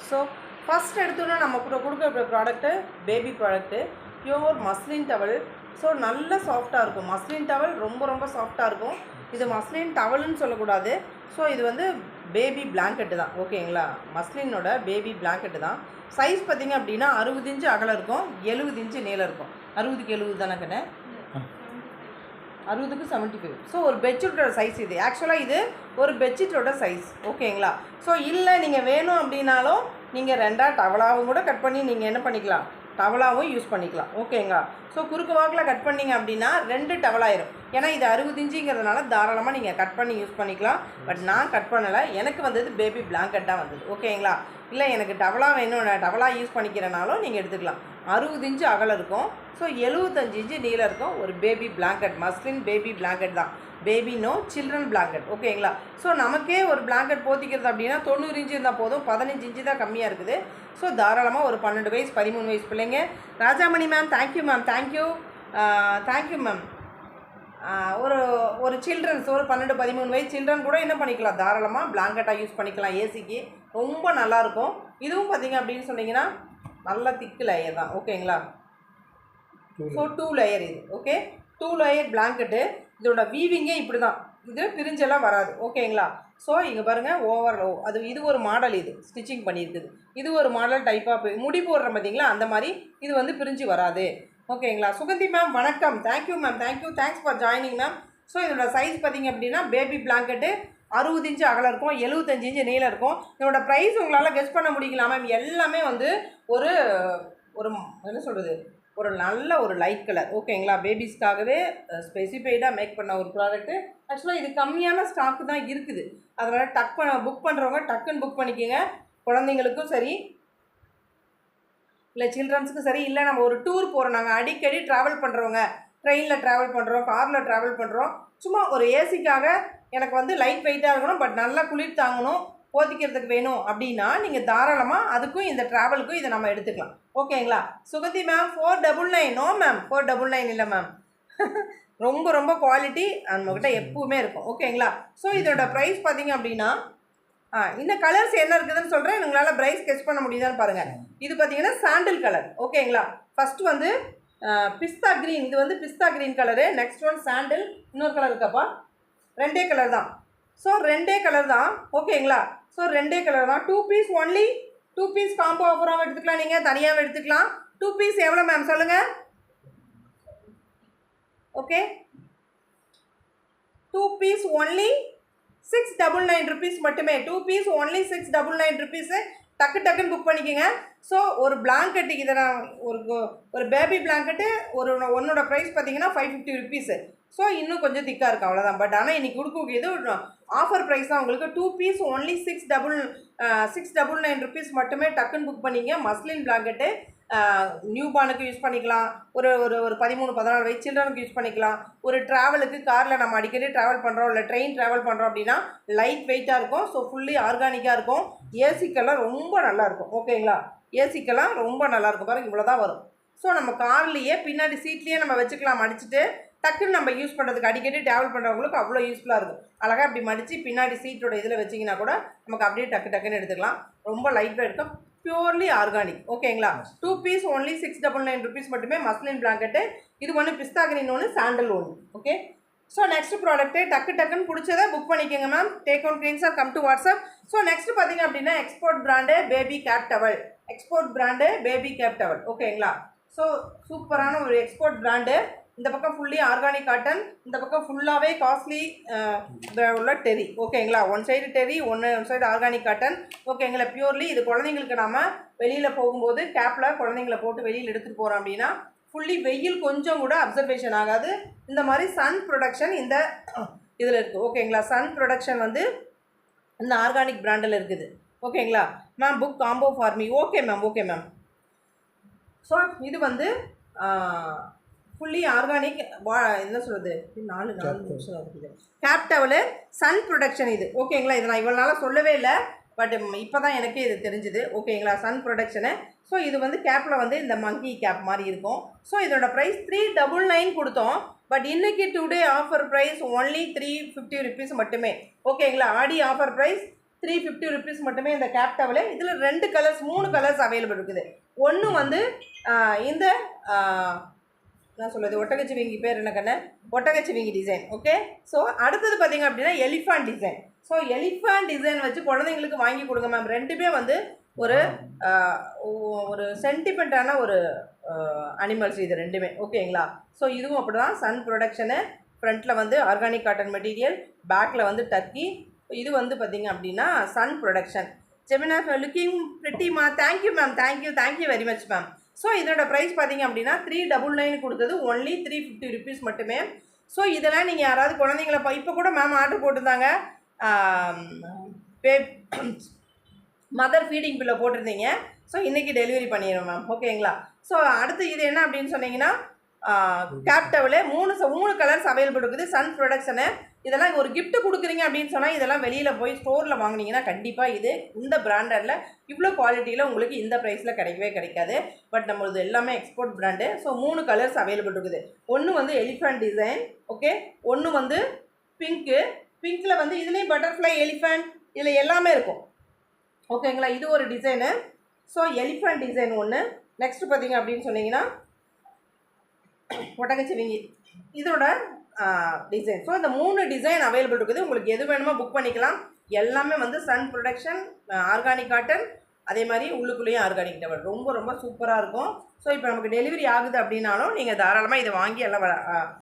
So first எடுத்தோன்னா நம்ம கொடுக்குற product baby product pure muslin towel. So நல்ல சாஃப்டாக இருக்கும். மஸ்லின் டவல் ரொம்ப ரொம்ப சாஃப்டாக இருக்கும். இது மஸ்லின் டவல்னு சொல்லக்கூடாது. ஸோ இது வந்து பேபி பிளாங்கெட்டு தான். ஓகேங்களா, மஸ்லினோட பேபி பிளாங்கெட்டு தான். சைஸ் பார்த்திங்க அப்படின்னா 60 இன்ச்சு அகலம் இருக்கும், 70 இன்ச்சு நீளம் இருக்கும். 60க்கு 70 தானே கண்ணே? 60க்கு 75. ஸோ ஒரு பெட்ஷீட்டோட சைஸ் இது. ஆக்சுவலாக இது ஒரு பெட்ஷீட்டோட சைஸ். ஓகேங்களா. ஸோ இல்லை நீங்கள் வேணும் அப்படின்னாலும் நீங்கள் ரெண்டாக டவலாகவும் கூட கட் பண்ணி நீங்கள் என்ன பண்ணிக்கலாம், டவலாகவும் யூஸ் பண்ணிக்கலாம். ஓகேங்களா. ஸோ குறுக்கு வாக்கில் கட் பண்ணிங்க அப்படின்னா 2 டவலாயிரும். ஏன்னா இது 60 இன்ச்சுங்கிறதுனால தாராளமாக நீங்கள் கட் பண்ணி யூஸ் பண்ணிக்கலாம். பட் நான் கட் பண்ணலை, எனக்கு வந்தது பேபி பிளாங்கெட்டாக வந்தது. ஓகேங்களா. இல்லை எனக்கு டவலாக வேணும், நான் டவலாக யூஸ் பண்ணிக்கிறனாலும் நீங்கள் எடுத்துக்கலாம். 60 இன்ச்சு அகலம் இருக்கும். ஸோ 75 இன்ச்சு நீளம் இருக்கும். ஒரு baby blanket, muslin baby blanket தான். Baby no children blanket. ஓகேங்களா. ஸோ நமக்கே ஒரு பிளாங்கெட் போத்திக்கிறது அப்படின்னா 90 இன்ச்சு இருந்தால் போதும், 15 இன்ச்சு தான் கம்மியாக இருக்குது. ஸோ தாராளமாக ஒரு 12 வயசு 13 வயசு பிள்ளைங்க. Rajamani ma'am thank you ma'am, thank you thank you ma'am. ஒரு சில்ட்ரன்ஸ் ஒரு 12 13 வயசு சில்ட்ரன் கூட என்ன பண்ணிக்கலாம், தாராளமாக பிளாங்கெட்டாக யூஸ் பண்ணிக்கலாம். ஏசிக்கு ரொம்ப நல்லாயிருக்கும். இதுவும் பார்த்திங்க அப்படின்னு சொன்னிங்கன்னா நல்ல திக்கு லேயர் தான். ஓகேங்களா. ஸோ 2 லேயர் இது. Okay, 2 layer blanket. இதோட வீவிங்கே இப்படி தான், இது பிரிஞ்செல்லாம் வராது. ஓகேங்களா. ஸோ இங்கே பாருங்கள், இது ஒரு மாடல், இது ஸ்டிச்சிங் பண்ணியிருக்குது. இது ஒரு மாடல் டைப்பாக முடி போடுற பார்த்தீங்களா, அந்த மாதிரி இது வந்து பிரிஞ்சு வராது. ஓகேங்களா. சுகந்தி மேம் வணக்கம், thank you ma'am, thank you, thanks for joining ma'am. So இதோட சைஸ் பார்த்திங்க அப்படின்னா பேபி பிளாங்கெட்டு 60 இன்ச்சு அகலம் இருக்கும், 75 இன்ச்சு நீளம் இருக்கும். இதோட ப்ரைஸ் உங்களால் கெஸ் பண்ண முடியல மேம். எல்லாமே வந்து ஒரு ஒரு என்ன சொல்கிறது, ஒரு நல்ல ஒரு லைட் கலர். ஓகேங்களா. பேபிஸ்க்காகவே ஸ்பெசிஃபைடாக மேக் பண்ண ஒரு ப்ராடக்ட்டு. ஆக்சுவலாக இது கம்மியான ஸ்டாக்கு தான் இருக்குது. அதனால் புக் பண்ணுறவங்க டக்குன்னு புக் பண்ணிக்கோங்க. குழந்தைங்களுக்கும் சரி, இல்லை சில்ட்ரன்ஸுக்கும் சரி, இல்லை நம்ம ஒரு டூர் போகிறோம், நாங்கள் அடிக்கடி ட்ராவல் பண்ணுறவங்க, ட்ரெயினில் ட்ராவல் பண்ணுறோம், காரில் ட்ராவல் பண்ணுறோம், சும்மா ஒரு ஏசிக்காக எனக்கு வந்து லைட் வெயிட்டாக இருக்கணும், பட் நல்லா குளிர் தாங்கணும், போத்திக்கிறதுக்கு வேணும் அப்படின்னா நீங்கள் தாராளமாக அதுக்கும் இந்த ட்ராவலுக்கும் இதை நம்ம எடுத்துக்கலாம். ஓகேங்களா. சுகந்தி மேம் 499. நோ மேம், 499 இல்லை மேம். ரொம்ப ரொம்ப குவாலிட்டி நம்மக்கிட்ட எப்பவுமே இருக்கும். ஓகேங்களா. ஸோ இதோட ப்ரைஸ் பார்த்திங்க அப்படின்னா இன்னும் கலர்ஸ் என்ன இருக்குதுன்னு சொல்கிறேன், உங்களால் ப்ரைஸ் கெஸ் பண்ண முடியுதான்னு பாருங்கள். இது பார்த்தீங்கன்னா சாண்டில் கலர். ஓகேங்களா. ஃபஸ்ட்டு வந்து பிஸ்தா க்ரீன், இது வந்து பிஸ்தா க்ரீன் கலரு. நெக்ஸ்ட் ஒன் சாண்டில். இன்னொரு கலர் இருக்காப்பா, 2 கலர் தான். ஸோ 2 கலர் தான். ஓகேங்களா. ஸோ 2 கலர் தான். 2 பீஸ் ஒன்லி, 2 பீஸ் காம்போ ஆஃபராகவும் எடுத்துக்கலாம், நீங்கள் தனியாகவும் எடுத்துக்கலாம். 2 பீஸ் எவ்வளோ மேம் சொல்லுங்கள். ஓகே, 2 பீஸ் ஒன்லி 699 rupees மட்டுமே. 2 பீஸ் ஒன்லி 699 rupees. டக்குன்னு புக் பண்ணிக்கோங்க. ஸோ ஒரு பிளாங்கெட்டுக்கு இதை நான் ஒரு பேபி பிளாங்கெட்டு ஒன்னோட ப்ரைஸ் பார்த்தீங்கன்னா 550 rupees. ஸோ இன்னும் கொஞ்சம் திக்காக இருக்கும், அவ்வளோதான். பட் ஆனால் இன்றைக்கி கொடுக்கக்கூடியது ஆஃபர் ப்ரைஸ் தான் உங்களுக்கு. 2 பீஸ் ஒன்லி 699 rupees மட்டுமே. டக்குன்னு புக் பண்ணிங்க. மஸ்லின் பிளாங்கெட்டு நியூ பார்னுக்கு யூஸ் பண்ணிக்கலாம், ஒரு ஒரு ஒரு 13 14 வயசு சில்ட்ரனுக்கு யூஸ் பண்ணிக்கலாம். ஒரு ட்ராவலுக்கு காரில் நம்ம அடிக்கடி ட்ராவல் பண்ணுறோம், இல்லை ட்ரெயின் ட்ராவல் பண்ணுறோம் அப்படின்னா லைட் வெயிட்டாக இருக்கும். ஸோ ஃபுல்லி ஆர்கானிக்காக இருக்கும். ஏசிக்கெல்லாம் ரொம்ப நல்லாயிருக்கும். ஓகேங்களா. ஏசிக்கெல்லாம் ரொம்ப நல்லாயிருக்கும். பாருங்கள், இவ்வளோ தான் வரும். ஸோ நம்ம கார்லேயே பின்னாடி சீட்லேயே நம்ம வச்சுக்கலாம் மடிச்சுட்டு. டக்குன்னு நம்ம யூஸ் பண்ணுறதுக்கு அடிக்கடி ட்ராவல் பண்ணுறவங்களுக்கு அவ்வளோ யூஸ்ஃபுல்லாக இருக்கும். அழகாக இப்படி மடித்து பின்னாடி சீட்டோட இதில் வச்சிங்கன்னா கூட நமக்கு அப்படியே டக்குன்னு எடுத்துக்கலாம். ரொம்ப லைட் வெயிட் இருக்கும், பியூர்லி ஆர்கானிக். ஓகேங்களா. 2 பீஸ் ஒன்லி 699 rupees மட்டுமே. Muslin blanket. இது ஒன்று பிஸ்தா கிரீன், ஒன்று சாண்டல் ஒன்று. ஓகே. ஸோ நெக்ஸ்ட் ப்ராடக்ட்டு டக்குன்னு பிடிச்சதை புக் பண்ணிக்கோங்க ma'am. Take one screenshot, come to WhatsApp. So next பார்த்திங்க அப்படின்னா export brand baby cap towel. Export brand baby cap towel. ஓகேங்களா. ஸோ சூப்பரான ஒரு எக்ஸ்போர்ட் பிராண்டு. இந்த பக்கம் ஃபுல்லி ஆர்கானிக் காட்டன், இந்த பக்கம் ஃபுல்லாகவே காஸ்ட்லி உள்ள டெரி. ஓகேங்களா. One side Terry, one side organic cotton. ஓகேங்களா. பியூர்லி இது குழந்தைங்களுக்கு நம்ம வெளியில் போகும்போது கேப்பில் குழந்தைங்கள போட்டு வெளியில் எடுத்துகிட்டு போகிறோம் அப்படின்னா ஃபுல்லி வெயில் கொஞ்சம் கூட அப்சர்வேஷன் ஆகாது. இந்த மாதிரி சன் ப்ரொடக்ஷன் இந்த இதில் இருக்குது. ஓகேங்களா. சன் ப்ரொடக்ஷன் வந்து இந்த ஆர்கானிக் பிராண்டில் இருக்குது. ஓகேங்களா. Ma'am book combo for me. Okay ma'am, okay ma'am. So இது வந்து ஃபுல்லி ஆர்கானிக். என்ன சொல்கிறது, 4 நிமிஷம் இருக்குது. கேப் டவலு சன் ப்ரொடக்ஷன் இது. ஓகேங்களா. இது நான் இவ்வளோ நாளாக சொல்லவே இல்லை, பட் இப்போ தான் எனக்கே இது தெரிஞ்சுது. ஓகேங்களா. Sun production. ஸோ இது வந்து கேப்பில் வந்து இந்த மங்கி கேப் மாதிரி இருக்கும். ஸோ இதோட ப்ரைஸ் 399 கொடுத்தோம். பட் இன்றைக்கி today offer price only 350 rupees மட்டுமே. ஓகேங்களா. ஆடி ஆஃபர் ப்ரைஸ் 350 ருபீஸ் மட்டுமே இந்த கேப் டவலு. இதில் 2 கலர்ஸ் 3 கலர்ஸ் அவைலபிள் இருக்குது. ஒன்று வந்து இந்த என்ன சொல்கிறது, ஒட்டகச்சிவிங்கி பேர் என்ன கண்ணு, ஒட்டகச்சிவிங்கி டிசைன். ஓகே. ஸோ அடுத்தது பார்த்தீங்க அப்படின்னா elephant design. So elephant design வச்சு குழந்தைங்களுக்கு வாங்கி கொடுங்க மேம். ரெண்டுமே வந்து ஒரு ஒரு சென்டிமெண்ட்டான ஒரு அனிமல்ஸ் இது ரெண்டுமே. ஓகேங்களா. ஸோ இதுவும் அப்படி தான். சன் ப்ரொடக்ஷனு, ஃப்ரண்ட்டில் வந்து ஆர்கானிக் காட்டன் மெட்டீரியல், பேக்கில் வந்து டர்க்கி. இது வந்து பார்த்திங்க அப்படின்னா சன் ப்ரொடக்ஷன். ஜெமினா லுக்கிங் பிரிட்டிமா. Thank you ma'am, thank you very much ma'am. So இதோட ப்ரைஸ் பார்த்திங்க அப்படின்னா 399 கொடுத்தது ஒன்லி 350 ருபீஸ் மட்டுமே. ஸோ இதெல்லாம் நீங்கள் யாராவது குழந்தைங்கள இப்போ கூட மேம் ஆர்டர் போட்டிருந்தாங்க, மதர் ஃபீடிங் பில்லை போட்டிருந்தீங்க. ஸோ இன்றைக்கி டெலிவரி பண்ணிடுவோம் மேம். ஓகேங்களா. ஸோ அடுத்து இது என்ன அப்படின்னு சொன்னீங்கன்னா கேப் டவலு 3 கலர்ஸ் அவைலபிள் இருக்குது. Sun production. இதெல்லாம் ஒரு கிஃப்ட் கொடுக்குறீங்க அப்படின்னு சொன்னால் இதெல்லாம் வெளியில் போய் ஸ்டோரில் வாங்கினீங்கன்னா கண்டிப்பாக இந்த பிராண்டடில் இவ்வளோ குவாலிட்டியில் உங்களுக்கு இந்த ப்ரைஸில் கிடைக்கவே கிடைக்காது. பட் நம்மளது எல்லாமே export brand. So 3 colours available இருக்குது. ஒன்று வந்து எலிஃபண்ட் டிசைன். ஓகே. ஒன்று வந்து பிங்க்கில் வந்து இதுலேயும் பட்டர்ஃப்ளை, எலிஃபண்ட், இதில் எல்லாமே இருக்கும். ஓகேங்களா. இது ஒரு டிசைனு. ஸோ எலிஃபண்ட் டிசைன் ஒன்று. நெக்ஸ்ட் பார்த்தீங்க அப்படின்னு சொன்னீங்கன்னா ஒட்டகச்சிவிங்கி இதோட டிசைன். ஸோ இந்த 3 டிசைன் அவைலபிள் இருக்குது. உங்களுக்கு எது வேணுமோ புக் பண்ணிக்கலாம். எல்லாமே வந்து சன் ப்ரொடக்ஷன், ஆர்கானிக் காட்டன், அதே மாதிரி உள்ளுக்குள்ளேயும் ஆர்கானிக் டவல். ரொம்ப ரொம்ப சூப்பராக இருக்கும். ஸோ இப்போ நமக்கு டெலிவரி ஆகுது அப்படின்னாலும் நீங்கள் தாராளமாக இதை வாங்கி எல்லாம்